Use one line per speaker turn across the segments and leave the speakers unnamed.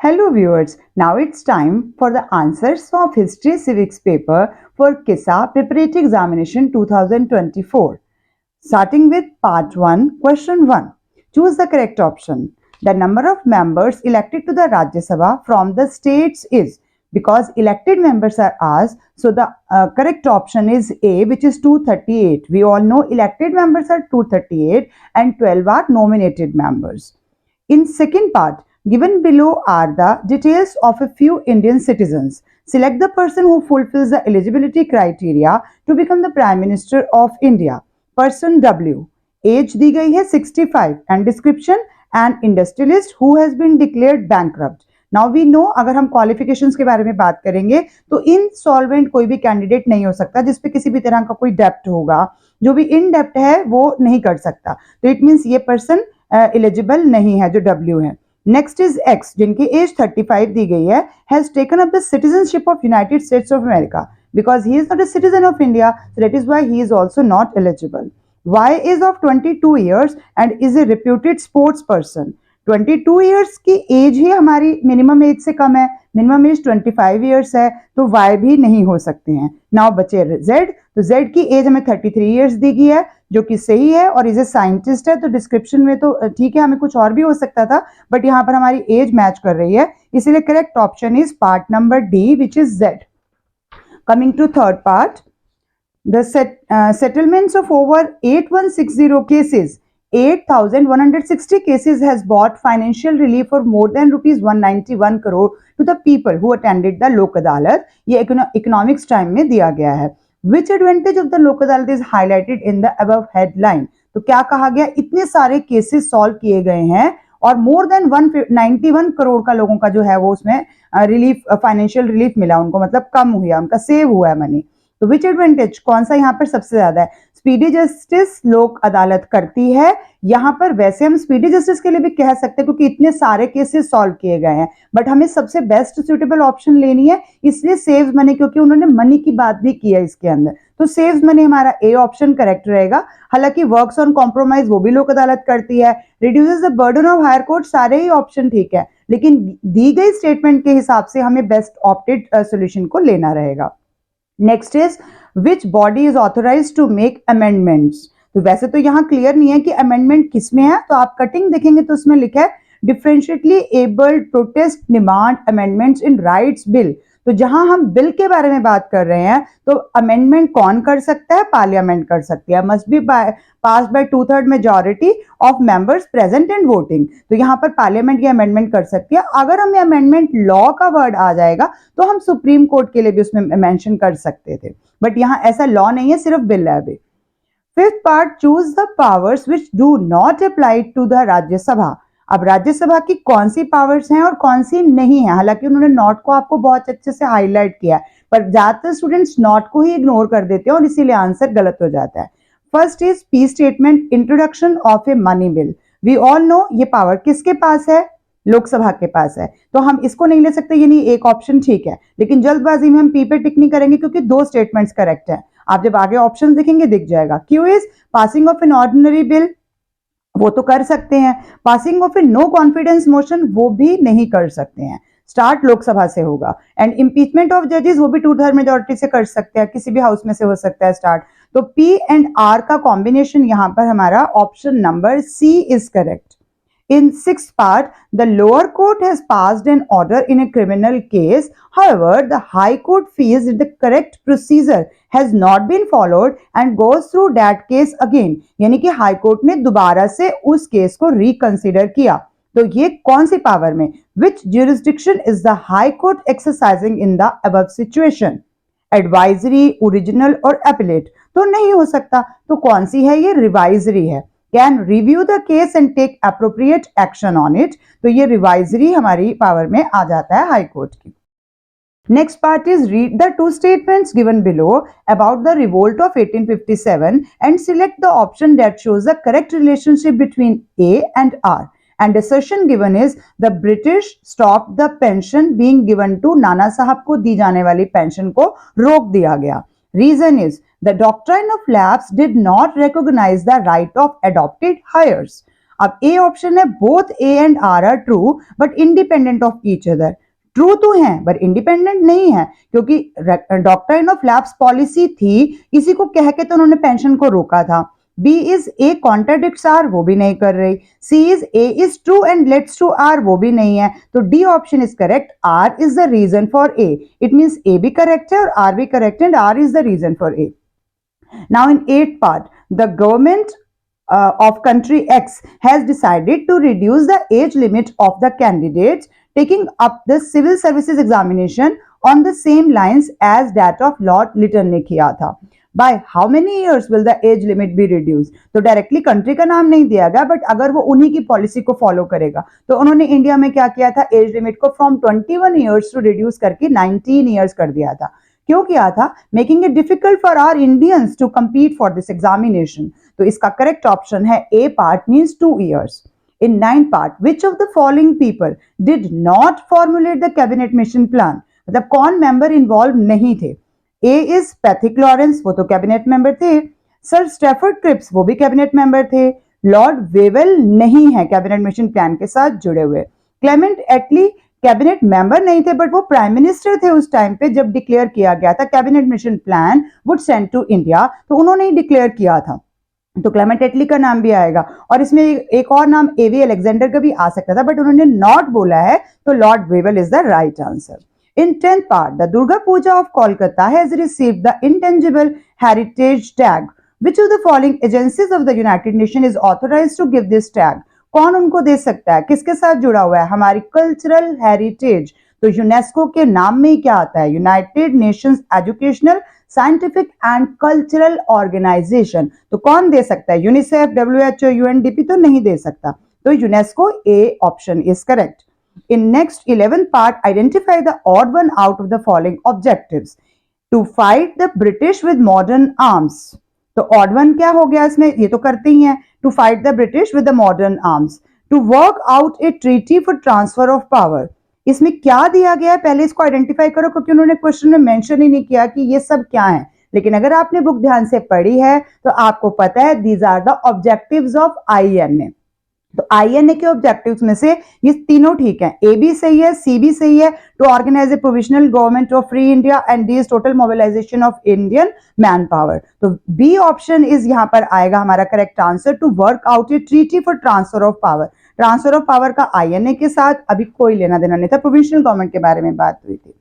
Hello viewers, now it's time for the answers of History Civics paper for KISA Preparatory Examination 2024. Starting with part 1, question 1. Choose the correct option. The number of members elected to the Rajya Sabha from the states is, because elected members are asked, so the correct option is A, which is 238. We all know elected members are 238 and 12 are nominated members. In second part, given below are the details of a few Indian citizens. Select the person who fulfills the eligibility criteria to become the Prime Minister of India. Person W. Age दी गई है 65 and description an industrialist who has been declared bankrupt. Now we know अगर हम qualifications के बारे में बात करेंगे तो इनसॉल्वेंट कोई भी कैंडिडेट नहीं हो सकता जिसपे किसी भी तरह का कोई डेप्ट होगा. जो भी इन डेप्ट है वो नहीं कर सकता. तो इट मीन्स ये पर्सन एलिजिबल नहीं है जो डब्ल्यू है. नेक्स्ट इज एक्स जिनकी एज 35 दी गई है, has taken up the citizenship of United states of America because he is not a citizen of India, so that is why he is also not eligible. Y is of 22 years and is a reputed sports person. 22 years की as ही हमारी minimum age से कम है, minimum age 25 years है, तो Y भी नहीं हो सकते हैं. नाउ बचे Z, तो Z की एज हमें 33 years दी गई है जो कि सही है और इज ए साइंटिस्ट है, तो डिस्क्रिप्शन में तो ठीक है, हमें कुछ और भी हो सकता था बट यहाँ पर हमारी एज मैच कर रही है, इसीलिए correct option is part number D which is Z. Coming to third part, the settlements of over 8160 cases, 8,160 cases has brought financial relief for more than rupees 191 crore to the people who attended the Lok Adalat. ये economics time में दिया गया है. Which advantage of the Lok Adalat is highlighted in the above headline? तो क्या कहा गया, इतने सारे केसेस सॉल्व किए गए हैं और मोर देन 191 करोड़ का लोगों का जो है वो उसमें रिलीफ, फाइनेंशियल रिलीफ मिला उनको, मतलब कम हुआ, उनका सेव हुआ है मनी. तो विच एडवांटेज कौन सा यहाँ पर सबसे ज्यादा है? स्पीडी जस्टिस लोक अदालत करती है. यहाँ पर वैसे हम स्पीडी जस्टिस के लिए भी कह सकते हैं क्योंकि इतने सारे केसेस सॉल्व किए गए हैं, बट हमें सबसे बेस्ट सुटेबल ऑप्शन लेनी है, इसलिए सेव मनी, क्योंकि उन्होंने मनी की बात भी की है इसके अंदर, तो सेव मनी हमारा ए ऑप्शन करेक्ट रहेगा. हालांकि वर्क्स ऑन कॉम्प्रोमाइज वो भी लोक अदालत करती है, reduces the burden of higher court, सारे ही ऑप्शन ठीक है, लेकिन दी गई स्टेटमेंट के हिसाब से हमें बेस्ट ऑप्टेड सोल्यूशन को लेना रहेगा. Next is which body is authorise to make amendments. तो वैसे तो यहाँ क्लियर नहीं है कि अमेंडमेंट किसमें है, तो आप कटिंग देखेंगे तो उसमें लिखा है differentially abled protest demand amendments in rights bill. तो जहां हम बिल के बारे में बात कर रहे हैं तो अमेंडमेंट कौन कर सकता है? पार्लियामेंट कर सकती है. Must be passed by 2/3 majority of members present and voting. तो यहाँ पर पार्लियामेंट ये अमेंडमेंट कर सकती है. अगर हमें अमेंडमेंट लॉ का वर्ड आ जाएगा तो हम सुप्रीम कोर्ट के लिए भी उसमें मेंशन कर सकते थे, बट यहाँ ऐसा लॉ नहीं है, सिर्फ बिल है अभी. Fifth part, choose the powers which do not apply to the Rajya Sabha. अब राज्यसभा की कौन सी पावर्स हैं और कौन सी नहीं है. हालांकि उन्होंने नॉट को आपको बहुत अच्छे से हाईलाइट किया है, पर ज्यादातर स्टूडेंट्स नॉट को ही इग्नोर कर देते हैं और इसीलिए आंसर गलत हो जाता है. First is P statement, introduction of a money bill. We all know ये पावर किसके पास है? लोकसभा के पास है, तो हम इसको नहीं ले सकते, यानी एक ऑप्शन ठीक है, लेकिन जल्दबाजी में हम पी पे टिक नहीं करेंगे क्योंकि दो स्टेटमेंट्स करेक्ट है. आप जब आगे ऑप्शन देखेंगे दिख जाएगा. Q is passing of an ordinary bill, वो तो कर सकते हैं. Passing of a no confidence motion वो भी नहीं कर सकते हैं. स्टार्ट लोकसभा से होगा. एंड इम्पीचमेंट ऑफ जजेस वो भी 2/3 मेजॉरिटी से कर सकते हैं, किसी भी हाउस में से हो सकता है स्टार्ट. तो पी एंड आर का कॉम्बिनेशन यहाँ पर हमारा option number C is correct. In sixth part, the lower court has passed an order in a criminal case. However, the High Court feels that the correct procedure has not been followed and goes through that case again. यानी कि high court ने दोबारा से उस case को reconsider किया. तो ये कौन सी पावर में? Which jurisdiction is the High Court exercising in the above situation? Advisory, original और appellate. तो नहीं हो सकता. तो कौन सी है? ये रिवाइजरी है. Can review the case and take appropriate action on it. तो ये रिवाइजरी हमारी पावर में आ जाता है हाई कोर्ट की. Next part is read the two statements given below about the revolt of 1857 and select the option that shows the correct relationship between A and R. And assertion given is the British stopped the pension being given to नाना साहब को दी जाने वाली pension को रोक दिया गया. Reason is the doctrine of lapse did not recognize the right of adopted heirs. अब A option है both A and R are true but independent of each other. True तो है बट इंडिपेंडेंट नहीं है, क्योंकि डॉक्ट्राइन ऑफ लैप्स पॉलिसी थी, इसी को कह के तो उन्होंने पेंशन को रोका था। B is a contradicts R, वो भी नहीं कर रही। C is A is true and let's to R, वो भी नहीं है। तो D option is correct, R is the reason for A. It means A भी करेक्ट है और आर भी करेक्ट है and R is the reason for A. Now in 8th part, the government of country X has decided to reduce the age limit of the candidates taking up the civil services examination on the same lines as that of Lord Lytton ने किया था। By how many years will the age limit be reduced? तो directly country का नाम नहीं दिया गया, but अगर वो उन्हीं की पॉलिसी को फॉलो करेगा तो उन्होंने इंडिया में क्या किया था, एज लिमिट को फ्रॉम 21 ईयर्स टू रिड्यूस करके 19 ईयर्स कर दिया था। क्यों किया था? Making it difficult for our Indians to compete for this examination. तो इसका करेक्ट ऑप्शन है A part, means 2 years. In 9th part, which of the following people did not formulate the cabinet mission plan? मतलब कौन member involve नहीं थे? ए is Pethick Lawrence, वो तो cabinet member थे। सर स्टैफर्ड क्रिप्स, वो भी कैबिनेट मेंबर थे। लॉर्ड वेवेल नहीं है कैबिनेट मिशन प्लान के साथ जुड़े हुए। क्लेमेंट एटली कैबिनेट मेंबर नहीं थे, बट वो प्राइम मिनिस्टर थे उस टाइम पे जब डिक्लेयर किया गया था cabinet mission plan would send to India, तो उन्होंने ही डिक्लेयर किया था, तो क्लेमेंट एटली का नाम भी आएगा। और इसमें एक और नाम एवी अलेक्जेंडर का भी आ सकता था, बट उन्होंने नॉट बोला है, तो Lord Wavell is the right answer. In 10th part, the Durga Puja of Kolkata has received the Intangible Heritage Tag. Which of the following agencies of the United Nations is authorized to give this tag? कौन उनको दे सकता है? किसके साथ जुड़ा हुआ है? हमारी कल्चरल हेरिटेज। तो यूनेस्को के नाम में ही क्या आता है? United Nations educational, scientific and cultural organisation. तो कौन दे सकता है? यूनिसेफ, WHO, UNDP तो नहीं दे सकता। तो UNESCO, A option is correct. In next 11th part, identify the odd one out of the following objectives. To fight the British with modern arms. तो odd one क्या हो गया इसमें? ये तो करते ही हैं। To fight the British with the modern arms. To work out a treaty for transfer of power. इसमें क्या दिया गया है? पहले इसको आइडेंटिफाई करो, क्योंकि उन्होंने क्वेश्चन में मेंशन ही नहीं किया कि ये सब क्या है। लेकिन अगर आपने बुक ध्यान से पढ़ी है तो आपको पता है these are the objectives of INA। तो INA के ऑब्जेक्टिव्स में से ये तीनों ठीक हैं, ए भी सही है, सी भी सही है। To organise a provisional government of free India and D is total mobilisation of Indian man power. तो बी ऑप्शन इज यहाँ पर आएगा हमारा correct answer. To work out a treaty for transfer of power. Transfer of power का INA के साथ अभी कोई लेना देना नहीं था, प्रोविजनल गवर्नमेंट के बारे में बात हुई थी।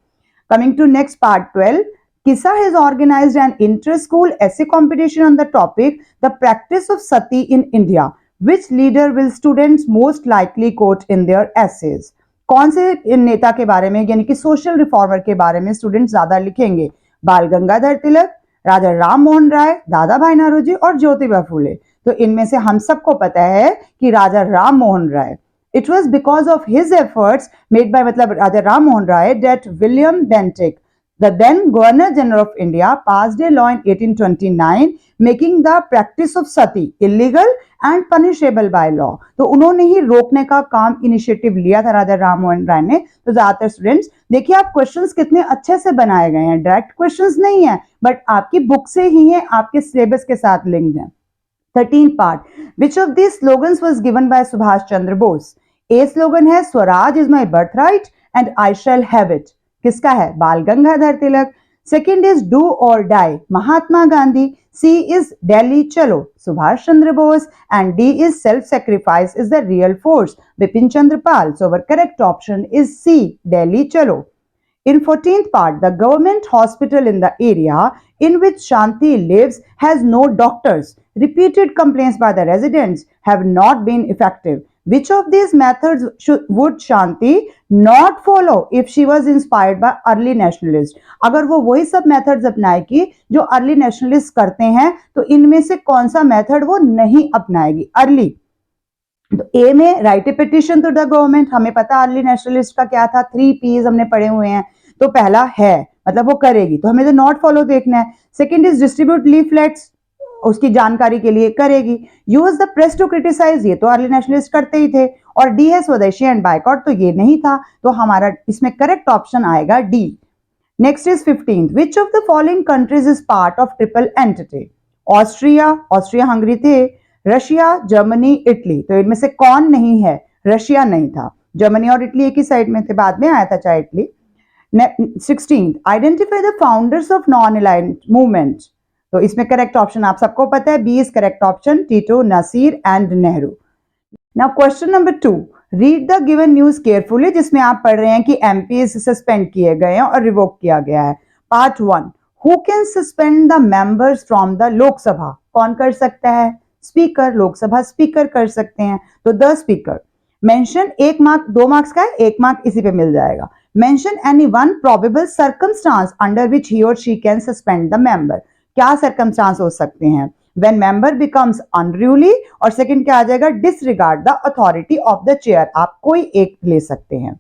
Coming to next part 12, KISA has organized an inter-school essay competition on the topic the practice of sati in India. Which leader will students most likely quote in their essays? कौन से नेता के बारे में, यानी कि सोशल रिफॉर्मर के बारे में स्टूडेंट्स ज्यादा लिखेंगे? बाल गंगाधर तिलक, राजा राम मोहन राय, दादा भाई नौरोजी और ज्योतिबा फूले। तो इनमें से हम सबको पता है कि राजा Ram Mohan Roy. It was because of his efforts made by मतलब राजा Ram Mohan Roy that William Bentinck, the then Governor General of India, passed a law in 1829 making the practice of sati illegal and punishable by law। तो उन्होंने ही रोकने का काम initiative लिया था राजा राम मोहन राय ने। तो ज्यादातर स्टूडेंट्स देखिए आप क्वेश्चंस कितने अच्छे से बनाए गए हैं, डायरेक्ट क्वेश्चंस नहीं है बट आपकी बुक से ही है, आपके सिलेबस के साथ लिंक्ड है। 13th part, which of these slogans was given by Subhash Chandra Bose? A slogan है Swaraj is my birthright and I shall have it, किसका है? Bal Gangadhar Tilak. Second is do or die, Mahatma Gandhi. C is Delhi Chalo, Subhash Chandra Bose. And D is self sacrifice is the real force, Bipin Chandra Pal. So our correct option is C, Delhi Chalo. In 14th part, the government hospital in the area in which Shanti lives has no doctors. Repeated complaints by the residents have not been effective. Which of these methods would Shanti not follow if she was inspired by early nationalists? अगर वो वही सब methods अपनाएगी जो early nationalists करते हैं, तो इनमें से कौन सा method वो नहीं अपनाएगी? early तो ए में write a petition to the government, हमें पता अर्ली नेशनलिस्ट का क्या था, 3 P's हमने पढ़े हुए हैं। तो पहला है मतलब वो करेगी, तो हमें तो नॉट फॉलो देखना है। सेकंड इज डिस्ट्रीब्यूट लीफलेट्स, उसकी जानकारी के लिए करेगी। Use the press to criticise, ये तो अर्ली नेशनलिस्ट करते ही थे। और डी है स्वदेशी एंड बायकॉट, तो ये नहीं था। तो हमारा इसमें करेक्ट ऑप्शन आएगा D. Next is 15th, which of the following countries is part of triple entity? Austria, Austria Hungary थे। Russia, Germany, Italy. तो इनमें से कौन नहीं है? रशिया नहीं था, जर्मनी और इटली एक ही साइड में थे, बाद में आया था चाहे Italy. 16th, identify the founders of non aligned movement. तो इसमें करेक्ट ऑप्शन आप सबको पता है, B is correct option, Tito, Nasser and Nehru. Now question number 2, read the given news carefully, जिसमें आप पढ़ रहे हैं कि एमपी सस्पेंड किए गए हैं और रिवोक किया गया है। Part 1, who can suspend the members from the Lok Sabha? कौन कर सकता है? स्पीकर, लोकसभा स्पीकर कर सकते हैं। तो the speaker. Mention, 1 mark, 2 marks का है, 1 मार्क इसी पे मिल जाएगा। Mention any one probable circumstance under which he or she can suspend the member. क्या सर्कमस्टांस हो सकते हैं? when member becomes unruly, और सेकंड क्या आ जाएगा? disregard the authority of the chair। आप कोई एक ले सकते हैं।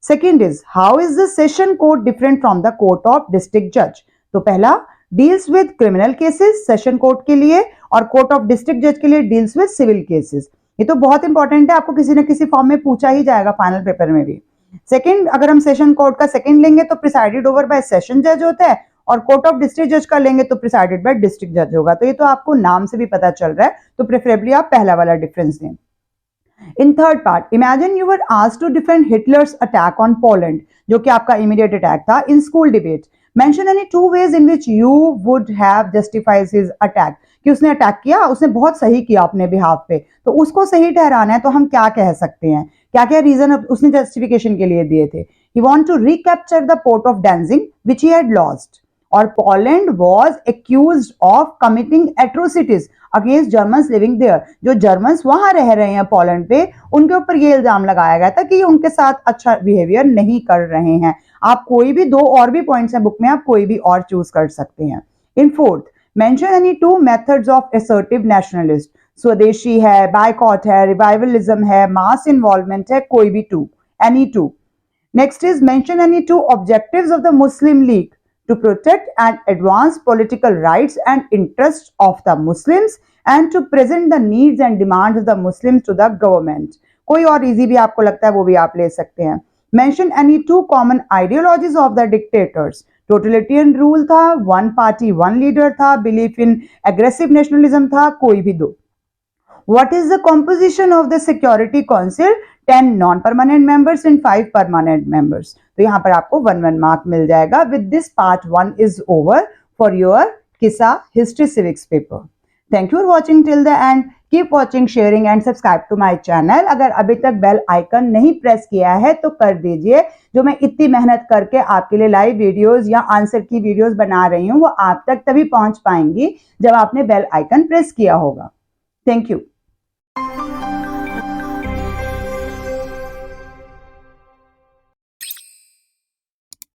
Second is, how is the session court different from the court of district judge? तो पहला deals with criminal cases session court के लिए, और कोर्ट ऑफ डिस्ट्रिक्ट जज के लिए deals with civil cases। ये तो बहुत इंपॉर्टेंट है, आपको किसी न किसी फॉर्म में पूछा ही जाएगा फाइनल पेपर में भी। सेकंड, अगर हम सेशन कोर्ट का सेकंड लेंगे तो प्रिसाइडेड ओवर बाय सेशन जज होता है, और कोर्ट ऑफ डिस्ट्रिक्ट जज का लेंगे तो प्रिसाइडेड बाय डिस्ट्रिक्ट जज होगा। तो ये तो आपको नाम से भी पता चल रहा है, तो प्रेफरेबली आप पहला वाला डिफरेंस दें। In third part, imagine you were asked to defend Hitler's attack on Poland, जो कि आपका इमीडिएट अटैक था, in school debate. Mention any 2 ways in which you would have justified his attack, कि उसने अटैक किया, उसने बहुत सही किया अपने बिहाफ पे, तो उसको सही ठहराना है, तो हम क्या कह सकते हैं? क्या क्या रीजन उसने जस्टिफिकेशन के लिए दिए थे? He want to recapture the port of Danzig which he had lost, और Poland was accused of committing atrocities against Germans living there. जो जर्मन्स वहां रह रहे हैं पोलैंड पे, उनके ऊपर ये इल्जाम लगाया गया था कि उनके साथ अच्छा बिहेवियर नहीं कर रहे हैं। आप कोई भी 2 और भी पॉइंट्स हैं बुक में, आप कोई भी और चूज कर सकते हैं। In fourth, mention any 2 methods of assertive nationalist. स्वदेशी है, बायकॉट है, रिवाइवलिज्म है, मास इन्वॉल्वमेंट है, कोई भी 2, any 2। Next is, mention any 2 objectives of the Muslim league to protect and advance political rights and interests of the Muslims and to present the needs and demands of the Muslims to the government। कोई और easy भी आपको लगता है वो भी आप ले सकते हैं। Mention any 2 common ideologies of the dictators। Totalitarian rule था, 1 party 1 leader था, बिलीफ इन एग्रेसिव नेशनलिज्म था, कोई भी 2। What is the composition of the Security Council? 10 non-permanent members and 5 permanent members। तो यहाँ पर आपको 1 मार्क मिल जाएगा। With this part 1 is over for your KISA History Civics paper। Thank you for watching till the end। Keep watching, sharing and subscribe to my channel। अगर अभी तक bell icon नहीं press किया है तो कर दीजिए। जो मैं इतनी मेहनत करके आपके लिए लाइव वीडियोस या आंसर की वीडियोस बना रही हूँ, वो आप तक तभी पहुंच पाएंगी जब आपने बेल आइकन प्रेस किया होगा। Thank you।